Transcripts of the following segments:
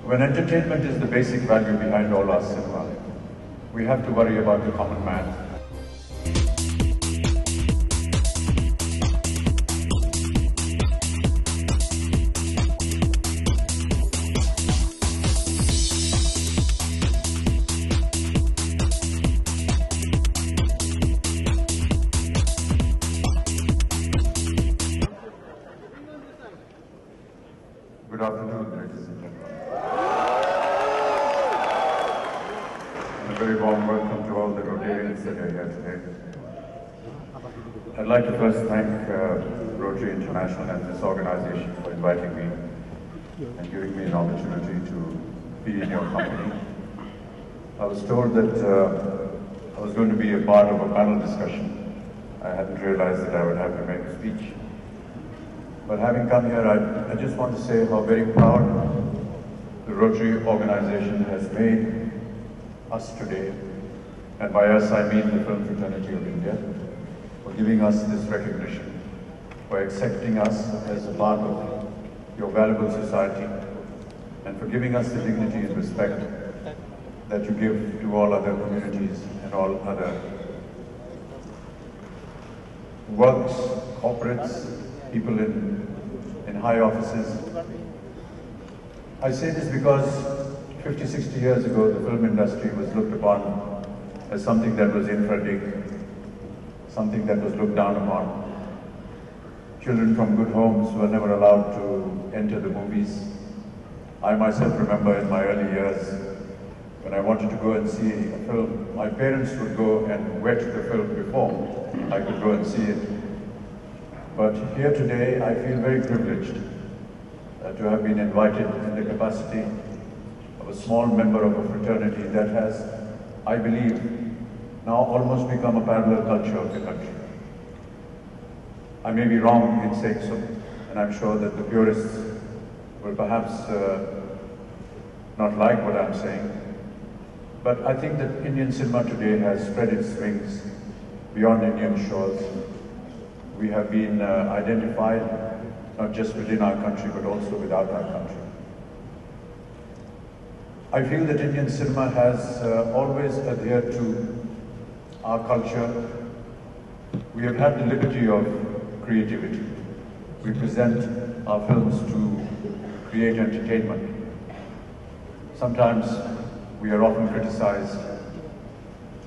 When entertainment is the basic value behind all our cinema, we have to worry about the common man. Good afternoon, ladies and gentlemen. And a very warm welcome to all the Rotarians that are here today. I'd like to first thank Rotary International and this organization for inviting me and giving me an opportunity to be in your company. I was told that I was going to be a part of a panel discussion. I hadn't realized that I would have to make a speech. But having come here, I just want to say how very proud the Rotary organization has made us today. And by us, I mean the Film Fraternity of India, for giving us this recognition, for accepting us as a part of your valuable society, and for giving us the dignity and respect that you give to all other communities and all other works, corporates, people in high offices. I say this because 50, 60 years ago, the film industry was looked upon as something that was infra-dig, something that was looked down upon. Children from good homes were never allowed to enter the movies. I myself remember in my early years, when I wanted to go and see a film, my parents would go and wet the film before I could go and see it. But here today, I feel very privileged to have been invited in the capacity of a small member of a fraternity that has, I believe, now almost become a parallel culture of the country. I may be wrong in saying so, and I'm sure that the purists will perhaps not like what I'm saying, but I think that Indian cinema today has spread its wings beyond Indian shores. We have been identified not just within our country, but also without our country. I feel that Indian cinema has always adhered to our culture. We have had the liberty of creativity. We present our films to create entertainment. Sometimes we are often criticized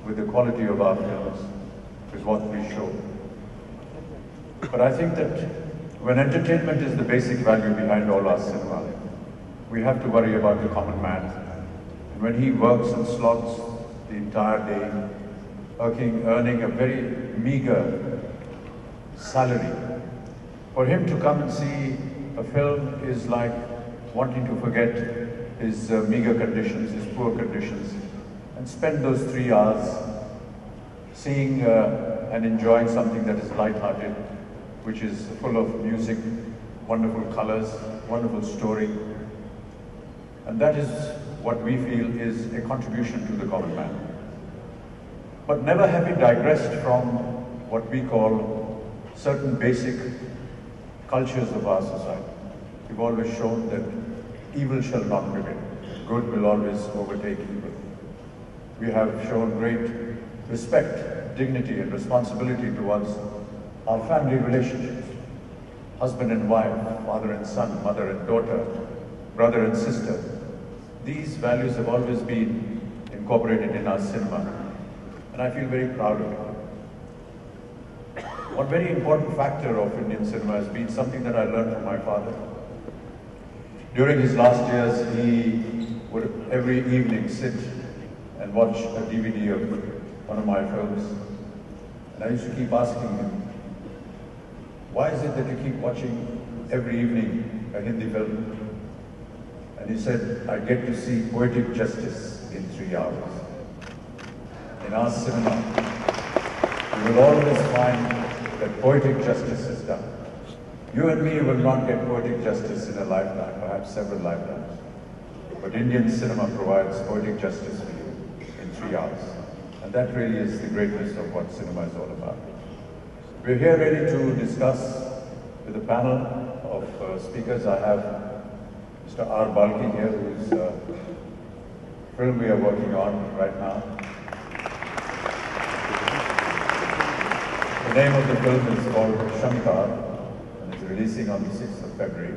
with the quality of our films, with what we show. But I think that when entertainment is the basic value behind all our cinema, we have to worry about the common man. And when he works and slogs the entire day, earning a very meager salary, for him to come and see a film is like wanting to forget his meager conditions, his poor conditions, and spend those 3 hours seeing and enjoying something that is light-hearted, which is full of music, wonderful colors, wonderful story. And that is what we feel is a contribution to the common man. But never have we digressed from what we call certain basic cultures of our society. We've always shown that evil shall not prevail. Good will always overtake evil. We have shown great respect, dignity, and responsibility towards our family relationships, husband and wife, father and son, mother and daughter, brother and sister. These values have always been incorporated in our cinema, and I feel very proud of it. One very important factor of Indian cinema has been something that I learned from my father. During his last years, he would every evening sit and watch a DVD of one of my films, and I used to keep asking him, why is it that you keep watching every evening a Hindi film? And he said, I get to see poetic justice in 3 hours. In our cinema, you will always find that poetic justice is done. You and me will not get poetic justice in a lifetime, perhaps several lifetimes. But Indian cinema provides poetic justice for you in 3 hours. And that really is the greatness of what cinema is all about. We're here ready to discuss with a panel of speakers. I have Mr. R. Balki here, whose film we are working on right now. The name of the film is called Shankar, and it's releasing on the 6th of February.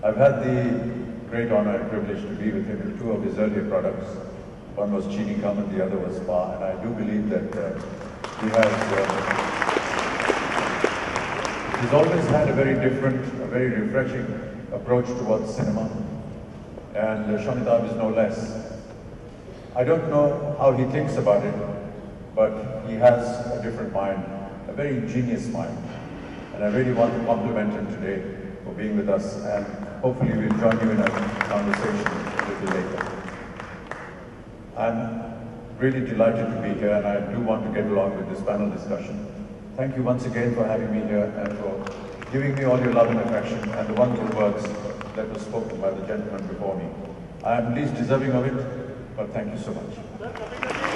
I've had the great honor and privilege to be with him in two of his earlier products. One was Chini Kam and the other was Spa, and I do believe that he has he's always had a very different, a very refreshing approach towards cinema, and Shamitab is no less. I don't know how he thinks about it, but he has a different mind, a very ingenious mind, and I really want to compliment him today for being with us, and hopefully we'll join you in a conversation a little later. I'm really delighted to be here, and I do want to get along with this panel discussion. Thank you once again for having me here and for giving me all your love and affection and the wonderful words that were spoken by the gentleman before me. I am least deserving of it, but thank you so much.